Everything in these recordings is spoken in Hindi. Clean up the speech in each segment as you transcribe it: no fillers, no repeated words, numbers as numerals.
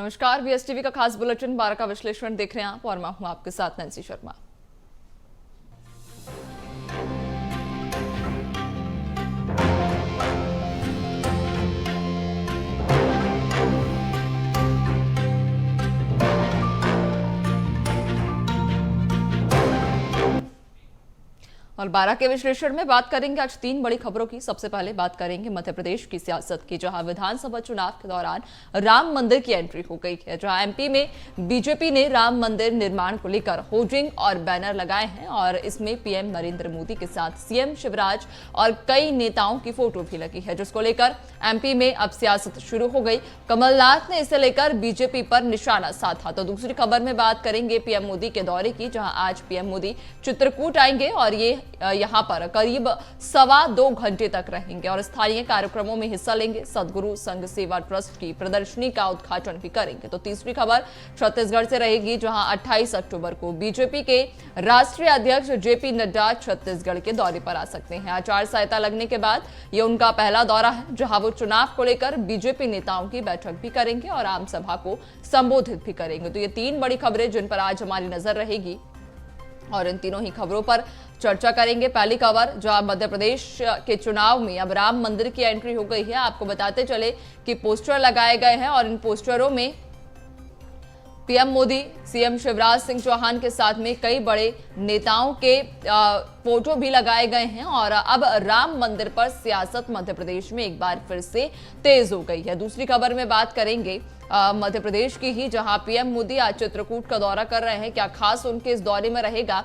नमस्कार, वीएसटीवी का खास बुलेटिन 12 का विश्लेषण देख रहे हैं आप और मैं हूं आपके साथ नैन्सी शर्मा। और 12 के विश्लेषण में बात करेंगे आज 3 बड़ी खबरों की। सबसे पहले बात करेंगे मध्य प्रदेश की सियासत की, जहां विधानसभा चुनाव के दौरान राम मंदिर की एंट्री हो गई है। जहां एमपी में बीजेपी ने राम मंदिर निर्माण को लेकर होर्डिंग और बैनर लगाए हैं और इसमें पीएम नरेंद्र मोदी के साथ सीएम शिवराज और कई नेताओं की फोटो भी लगी है, जिसको लेकर एमपी में अब सियासत शुरू हो गई। कमलनाथ ने इसे लेकर बीजेपी पर निशाना साधा। तो दूसरी खबर में बात करेंगे पीएम मोदी के दौरे की, जहां आज पीएम मोदी चित्रकूट आएंगे और ये यहां पर करीब 2.25 घंटे तक रहेंगे और स्थानीय कार्यक्रमों में हिस्सा लेंगे। सदगुरु संघ सेवा ट्रस्ट की प्रदर्शनी का उद्घाटन भी करेंगे। तो तीसरी खबर छत्तीसगढ़ से रहेगी, जहां 28 अक्टूबर को बीजेपी के राष्ट्रीय अध्यक्ष जेपी नड्डा छत्तीसगढ़ के दौरे पर आ सकते हैं। आचार संहिता लगने के बाद यह उनका पहला दौरा है, जहां वो चुनाव को लेकर बीजेपी नेताओं की बैठक भी करेंगे और आम सभा को संबोधित भी करेंगे। तो ये 3 बड़ी खबरें जिन पर आज हमारी नजर रहेगी और इन तीनों ही खबरों पर चर्चा करेंगे। पहली खबर, जहां मध्य प्रदेश के चुनाव में अब राम मंदिर की एंट्री हो गई है। आपको बताते चले कि पोस्टर लगाए गए हैं और इन पोस्टरों में पीएम मोदी, सीएम शिवराज सिंह चौहान के साथ में कई बड़े नेताओं के फोटो भी लगाए गए हैं और अब राम मंदिर पर सियासत मध्य प्रदेश में एक बार फिर से तेज हो गई है। दूसरी खबर में बात करेंगे मध्य प्रदेश की ही, जहां पीएम मोदी आज चित्रकूट का दौरा कर रहे हैं। क्या खास उनके इस दौरे में रहेगा,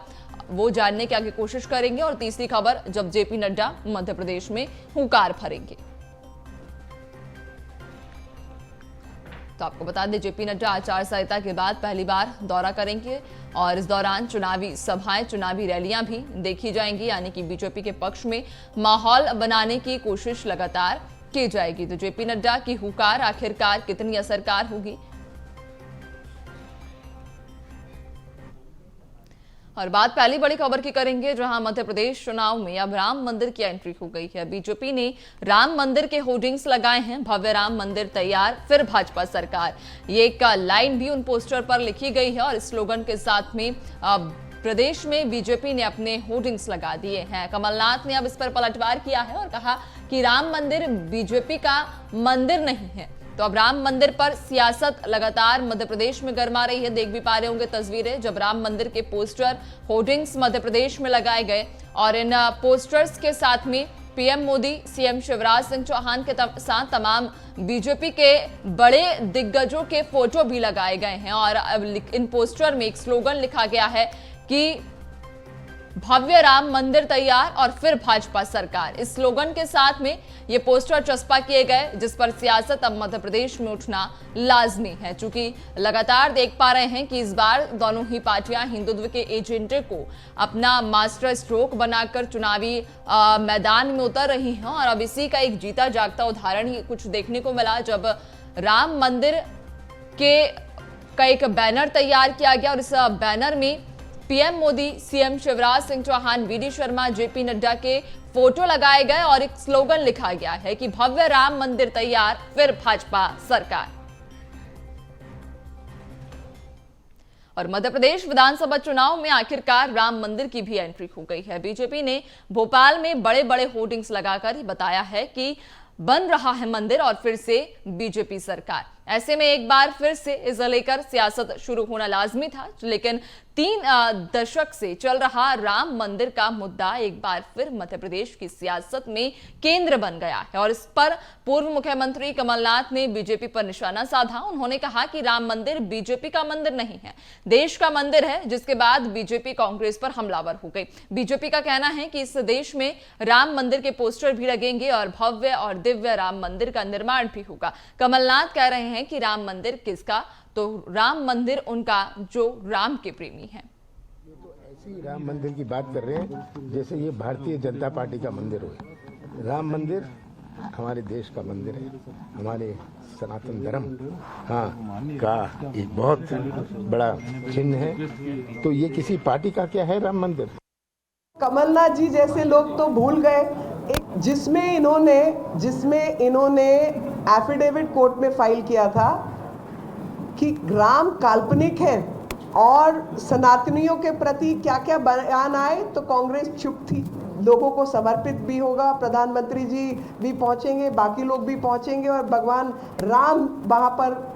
वो जानने की आगे कोशिश करेंगे। और तीसरी खबर, जब जेपी नड्डा मध्य प्रदेश में हुंकार भरेंगे। तो आपको बता दें, जेपी नड्डा आचार संहिता के बाद पहली बार दौरा करेंगे और इस दौरान चुनावी सभाएं, चुनावी रैलियां भी देखी जाएंगी, यानी कि बीजेपी के पक्ष में माहौल बनाने की कोशिश लगातार की जाएगी। तो जेपी नड्डा की हुंकार आखिरकार कितनी असरकार होगी। और बात पहली बड़ी खबर की करेंगे, जहां मध्य प्रदेश चुनाव में अब राम मंदिर की एंट्री हो गई है। बीजेपी ने राम मंदिर के होर्डिंग्स लगाए हैं, भव्य राम मंदिर तैयार फिर भाजपा सरकार। ये एक लाइन भी उन पोस्टर पर लिखी गई है और इस स्लोगन के साथ में प्रदेश में बीजेपी ने अपने होर्डिंग्स लगा दिए हैं। कमलनाथ ने अब इस पर पलटवार किया है और कहा कि राम मंदिर बीजेपी का मंदिर नहीं है। तो अब राम मंदिर पर सियासत लगातार मध्य प्रदेश में गरमा रही है। देख भी पा रहे होंगे तस्वीरें, जब राम मंदिर के पोस्टर, होर्डिंग्स मध्य प्रदेश में लगाए गए और इन पोस्टर्स के साथ में पीएम मोदी, सीएम शिवराज सिंह चौहान के साथ तमाम बीजेपी के बड़े दिग्गजों के फोटो भी लगाए गए हैं। और अब इन पोस्टर में एक स्लोगन लिखा गया है कि भव्य राम मंदिर तैयार और फिर भाजपा सरकार। इस स्लोगन के साथ में ये पोस्टर चस्पा किए गए, जिस पर सियासत अब मध्य प्रदेश में उठना लाजमी है। चूंकि लगातार देख पा रहे हैं कि इस बार दोनों ही पार्टियां हिंदुत्व के एजेंडे को अपना मास्टर स्ट्रोक बनाकर चुनावी मैदान में उतर रही हैं। और अब इसी का एक जीता जागता उदाहरण ही कुछ देखने को मिला, जब राम मंदिर का एक बैनर तैयार किया गया और इस बैनर में PM Modi, CM Shivraj Singh Chouhan, VD Sharma, JP Nadda के फोटो लगाए गए और एक स्लोगन लिखा गया है कि भव्य राम मंदिर तैयार फिर भाजपा सरकार। और मध्य प्रदेश विधानसभा चुनाव में आखिरकार राम मंदिर की भी एंट्री हो गई है। बीजेपी ने भोपाल में बड़े बड़े होर्डिंग्स लगाकर ही बताया है कि बन रहा है मंदिर और फिर से बीजेपी सरकार। ऐसे में एक बार फिर से इसे लेकर सियासत शुरू होना लाजमी था, लेकिन 3 दशक से चल रहा राम मंदिर का मुद्दा एक बार फिर मध्य प्रदेश की सियासत में केंद्र बन गया है। और इस पर पूर्व मुख्यमंत्री कमलनाथ ने बीजेपी पर निशाना साधा। उन्होंने कहा कि राम मंदिर बीजेपी का मंदिर नहीं है, देश का मंदिर है, जिसके बाद बीजेपी कांग्रेस पर हमलावर हो गई। बीजेपी का कहना है कि इस देश में राम मंदिर के पोस्टर भी लगेंगे और भव्य और दिव्य राम मंदिर का निर्माण भी होगा। कमलनाथ कह रहे हैं कि राम मंदिर किसका, तो राम मंदिर उनका जो राम के प्रेमी हैं। ये तो ऐसी राम मंदिर की बात कर रहे हैं जैसे ये भारतीय जनता पार्टी का मंदिर हो। राम मंदिर हमारे देश का मंदिर है, हमारे सनातन धर्म का एक बहुत बड़ा चिन्ह है। तो ये किसी पार्टी का क्या है राम मंदिर? कमलनाथ जी जैसे लोग तो भूल गए जिसमें इन्होंने एफिडेविट कोर्ट में फाइल किया था कि राम काल्पनिक है और सनातनियों के प्रति क्या क्या बयान आए तो कांग्रेस चुप थी। लोगों को समर्पित भी होगा, प्रधानमंत्री जी भी पहुंचेंगे, बाकी लोग भी पहुंचेंगे और भगवान राम वहां पर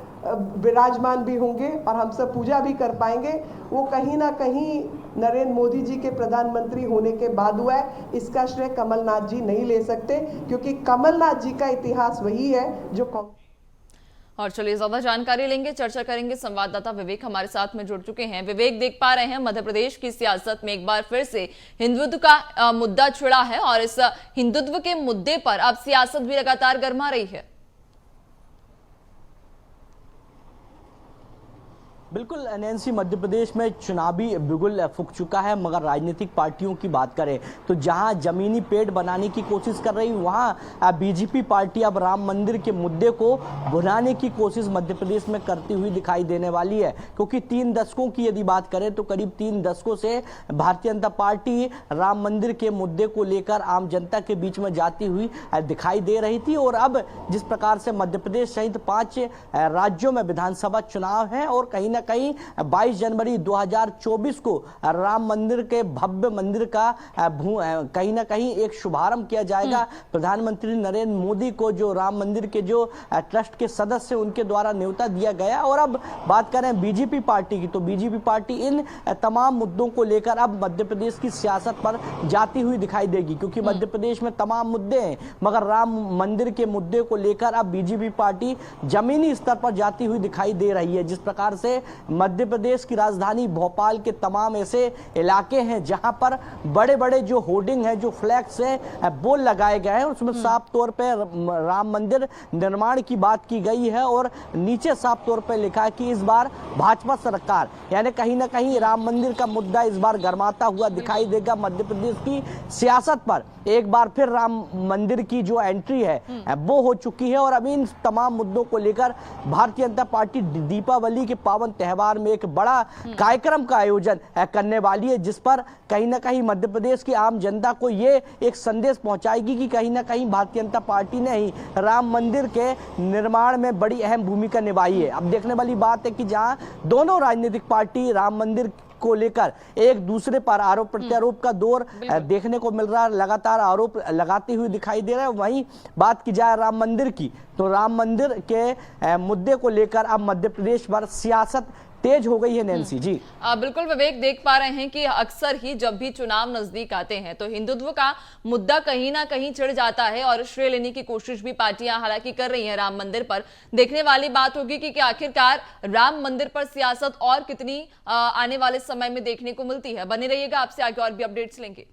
विराजमान भी होंगे और हम सब पूजा भी कर पाएंगे। वो कहीं ना कहीं नरेंद्र मोदी जी के प्रधानमंत्री होने के बाद हुआ है। इसका श्रेय कमलनाथ जी नहीं ले सकते, क्योंकि कमलनाथ जी का इतिहास वही है जो और चलिए ज्यादा जानकारी लेंगे, चर्चा करेंगे। संवाददाता विवेक हमारे साथ में जुड़ चुके हैं। विवेक, देख पा रहे हैं मध्य प्रदेश की सियासत में एक बार फिर से हिंदुत्व का मुद्दा छिड़ा है और इस हिंदुत्व के मुद्दे पर अब सियासत भी लगातार गर्मा रही है। बिल्कुल नैन्सी, मध्य प्रदेश में चुनावी बिगुल फूंक चुका है, मगर राजनीतिक पार्टियों की बात करें तो जहां जमीनी पेड़ बनाने की कोशिश कर रही, वहां बीजेपी पार्टी अब राम मंदिर के मुद्दे को भुनाने की कोशिश मध्य प्रदेश में करती हुई दिखाई देने वाली है। क्योंकि 3 दशकों की यदि बात करें तो करीब 3 दशकों से भारतीय जनता पार्टी राम मंदिर के मुद्दे को लेकर आम जनता के बीच में जाती हुई दिखाई दे रही थी। और अब जिस प्रकार से मध्य प्रदेश सहित 5 राज्यों में विधानसभा चुनाव है और कहीं कहीं 22 जनवरी 2024 को राम मंदिर के भव्य मंदिर का कहीं ना कहीं एक शुभारंभ किया जाएगा। प्रधानमंत्री नरेंद्र मोदी को जो राम मंदिर के जो ट्रस्ट के सदस्य उनके द्वारा न्योता दिया गया। और अब बात करें बीजेपी पार्टी की, तो बीजेपी पार्टी इन तमाम मुद्दों को लेकर अब मध्य प्रदेश की सियासत पर जाती हुई दिखाई देगी, क्योंकि मध्य प्रदेश में तमाम मुद्दे हैं, मगर राम मंदिर के मुद्दे को लेकर अब बीजेपी पार्टी जमीनी स्तर पर जाती हुई दिखाई दे रही है। जिस प्रकार से मध्य प्रदेश की राजधानी भोपाल के तमाम ऐसे इलाके हैं जहां पर बड़े बड़े जो होर्डिंग है, जो फ्लैक्स है, बोर्ड लगाए गए हैं, उसमें साफ तौर पे राम मंदिर निर्माण की बात की गई है और नीचे साफ तौर पे लिखा है कि इस बार भाजपा सरकार, यानी कहीं ना कहीं राम मंदिर का मुद्दा इस बार गरमाता हुआ दिखाई देगा मध्य प्रदेश की सियासत पर। एक बार फिर राम मंदिर की जो एंट्री है वो हो चुकी है और अभी इन तमाम मुद्दों को लेकर भारतीय जनता पार्टी दीपावली के पावन त्यौहार में एक बड़ा कार्यक्रम का आयोजन करने वाली है, जिस पर कहीं ना कहीं मध्य प्रदेश की आम जनता को ये एक संदेश पहुंचाएगी कि कहीं ना कहीं भारतीय जनता पार्टी ने ही राम मंदिर के निर्माण में बड़ी अहम भूमिका निभाई है। अब देखने वाली बात है कि जहां दोनों राजनीतिक पार्टी राम मंदिर को लेकर एक दूसरे पर आरोप प्रत्यारोप का दौर देखने को मिल रहा है, लगातार आरोप लगाते हुए दिखाई दे रहा है। वहीं बात की जाए राम मंदिर की, तो राम मंदिर के मुद्दे को लेकर अब मध्य प्रदेश पर सियासत तेज हो गई है। नैन्सी जी, बिल्कुल विवेक, देख पा रहे हैं कि अक्सर ही जब भी चुनाव नजदीक आते हैं तो हिंदुत्व का मुद्दा कहीं ना कहीं चिढ़ जाता है और श्रेय लेने की कोशिश भी पार्टियां हालांकि कर रही हैं राम मंदिर पर। देखने वाली बात होगी कि आखिरकार राम मंदिर पर सियासत और कितनी आने वाले समय में देखने को मिलती है। बने रहिएगा, आपसे आगे और भी अपडेट्स लेंगे।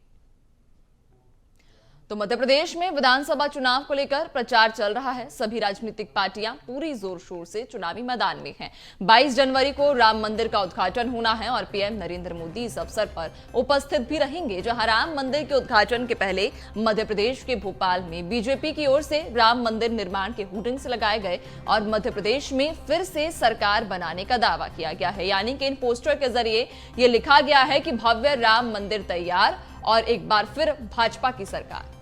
तो मध्य प्रदेश में विधानसभा चुनाव को लेकर प्रचार चल रहा है। सभी राजनीतिक पार्टियां पूरी जोर शोर से चुनावी मैदान में हैं। 22 जनवरी को राम मंदिर का उद्घाटन होना है और पीएम नरेंद्र मोदी इस अवसर पर उपस्थित भी रहेंगे। जहां राम मंदिर के उद्घाटन के पहले मध्य प्रदेश के भोपाल में बीजेपी की ओर से राम मंदिर निर्माण के होर्डिंग्स लगाए गए और मध्य प्रदेश में फिर से सरकार बनाने का दावा किया गया है। यानी कि इन पोस्टर के जरिए यह लिखा गया है कि भव्य राम मंदिर तैयार और एक बार फिर भाजपा की सरकार।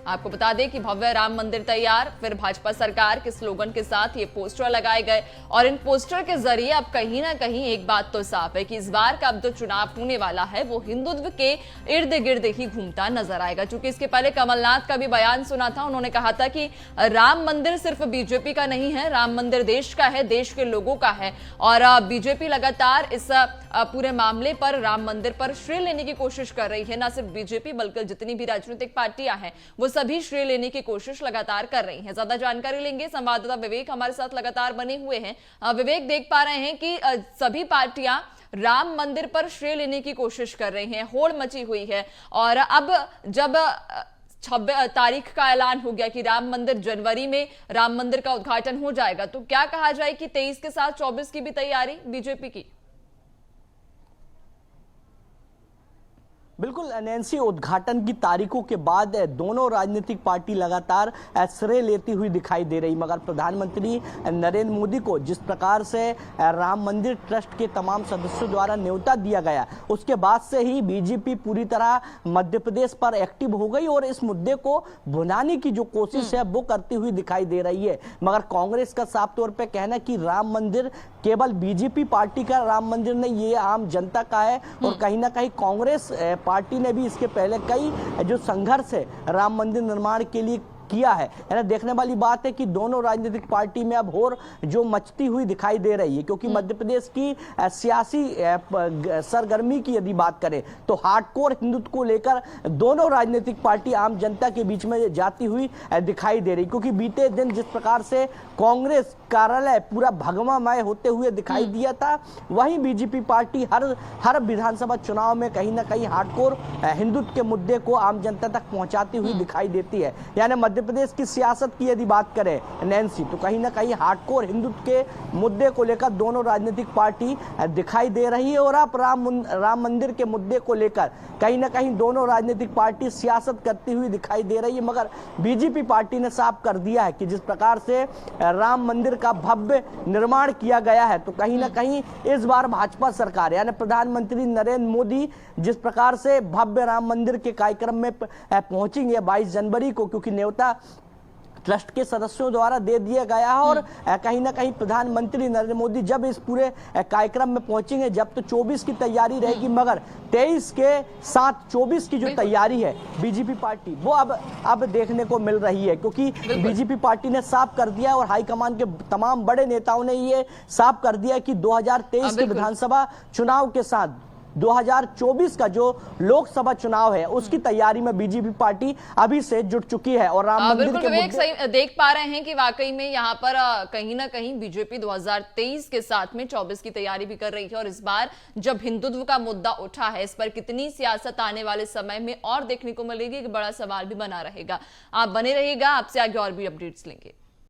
आपको बता दें कि भव्य राम मंदिर तैयार फिर भाजपा सरकार के स्लोगन के साथ ये पोस्टर लगाए गए और इन पोस्टर के जरिए अब कहीं ना कहीं एक बात तो साफ है कि इस बार का अब जो चुनाव होने वाला है वो हिंदुत्व के इर्द गिर्द ही घूमता नजर आएगा। चूंकि इसके पहले कमलनाथ का भी बयान सुना था, उन्होंने कहा था कि राम मंदिर सिर्फ बीजेपी का नहीं है, राम मंदिर देश का है, देश के लोगों का है। और बीजेपी लगातार इस पूरे मामले पर राम मंदिर पर श्रेय लेने की कोशिश कर रही है। ना सिर्फ बीजेपी बल्कि जितनी भी राजनीतिक पार्टियां हैं वो सभी श्रेय लेने की कोशिश लगातार कर रही हैं। ज्यादा जानकारी लेंगे, संवाददाता विवेक हमारे साथ लगातार बने हुए हैं। विवेक, देख पा रहे हैं कि सभी पार्टियां राम मंदिर पर श्रेय लेने की कोशिश कर रही हैं, होड़ मची हुई है। और अब जब 26 तारीख का ऐलान हो गया कि राम मंदिर जनवरी में राम मंदिर का उद्घाटन हो जाएगा, तो क्या कहा जाए कि 23 के साथ 24 की भी तैयारी बीजेपी की? बिल्कुल नैन्सी, उद्घाटन की तारीखों के बाद दोनों राजनीतिक पार्टी लगातार श्रेय लेती हुई दिखाई दे रही, मगर प्रधानमंत्री नरेंद्र मोदी को जिस प्रकार से राम मंदिर ट्रस्ट के तमाम सदस्यों द्वारा न्योता दिया गया, उसके बाद से ही बीजेपी पूरी तरह मध्य प्रदेश पर एक्टिव हो गई और इस मुद्दे को भुनाने की जो कोशिश है वो करती हुई दिखाई दे रही है। मगर कांग्रेस का साफ तौर पे कहना कि राम मंदिर केवल बीजेपी पार्टी का राम मंदिर नहीं, ये आम जनता का है और कहीं ना कहीं कांग्रेस पार्टी ने भी इसके पहले कई जो संघर्ष है राम मंदिर निर्माण के लिए किया है ना। देखने वाली बात है कि दोनों राजनीतिक पार्टी में अब होर जो मचती हुई दिखाई दे रही है, क्योंकि मध्य प्रदेश की सियासी सरगर्मी की यदि बात करें तो हार्डकोर हिंदुत्व को लेकर दोनों राजनीतिक पार्टी आम जनता के बीच में जाती हुई दिखाई दे रही, क्योंकि बीते दिन जिस प्रकार से कांग्रेस कार्यालय पूरा भगवामय होते हुए दिखाई दिया था, वहीं बीजेपी पार्टी हर विधानसभा चुनाव में कहीं ना कहीं हार्डकोर हिंदुत्व के मुद्दे को आम जनता तक पहुंचाती हुई दिखाई देती है। यानी मध्य प्रदेश की सियासत की यदि बात करें नैन्सी, तो कहीं ना कहीं हार्डकोर हिंदुत्व के मुद्दे को लेकर दोनों राजनीतिक पार्टी दिखाई दे रही है और अब राम मंदिर के मुद्दे को लेकर कहीं ना कहीं दोनों राजनीतिक पार्टी सियासत करती हुई दिखाई दे रही है। मगर बीजेपी पार्टी ने साफ कर दिया है कि जिस प्रकार से राम मंदिर का भव्य निर्माण किया गया है, तो कहीं ना कहीं इस बार भाजपा सरकार यानी प्रधानमंत्री नरेंद्र मोदी जिस प्रकार से भव्य राम मंदिर के कार्यक्रम में पहुंचेंगे 22 जनवरी को, क्योंकि न्योता ट्रस्ट के सदस्यों द्वारा दे दिया गया है और कहीं ना कहीं प्रधानमंत्री नरेंद्र मोदी जब इस पूरे कार्यक्रम में पहुंचेंगे, जब तो 24 की तैयारी रहेगी, मगर 23 के साथ 24 की जो तैयारी है बीजेपी पार्टी वो अब देखने को मिल रही है, क्योंकि बीजेपी पार्टी ने साफ कर दिया और हाईकमान के तमाम बड़े नेताओं ने ये साफ कर दिया कि 2023 के विधानसभा चुनाव के साथ 2024 का जो लोकसभा चुनाव है उसकी तैयारी में बीजेपी पार्टी अभी से जुट चुकी है। और राम मंदिर के मुद्दे सही देख पा रहे हैं कि वाकई में यहाँ पर कहीं ना कहीं बीजेपी 2023 के साथ में 24 की तैयारी भी कर रही है और इस बार जब हिंदुत्व का मुद्दा उठा है, इस पर कितनी सियासत आने वाले समय में और देखने को मिलेगी, एक बड़ा सवाल भी बना रहेगा। आप बने रहिएगा, आपसे आगे और भी अपडेट्स लेंगे।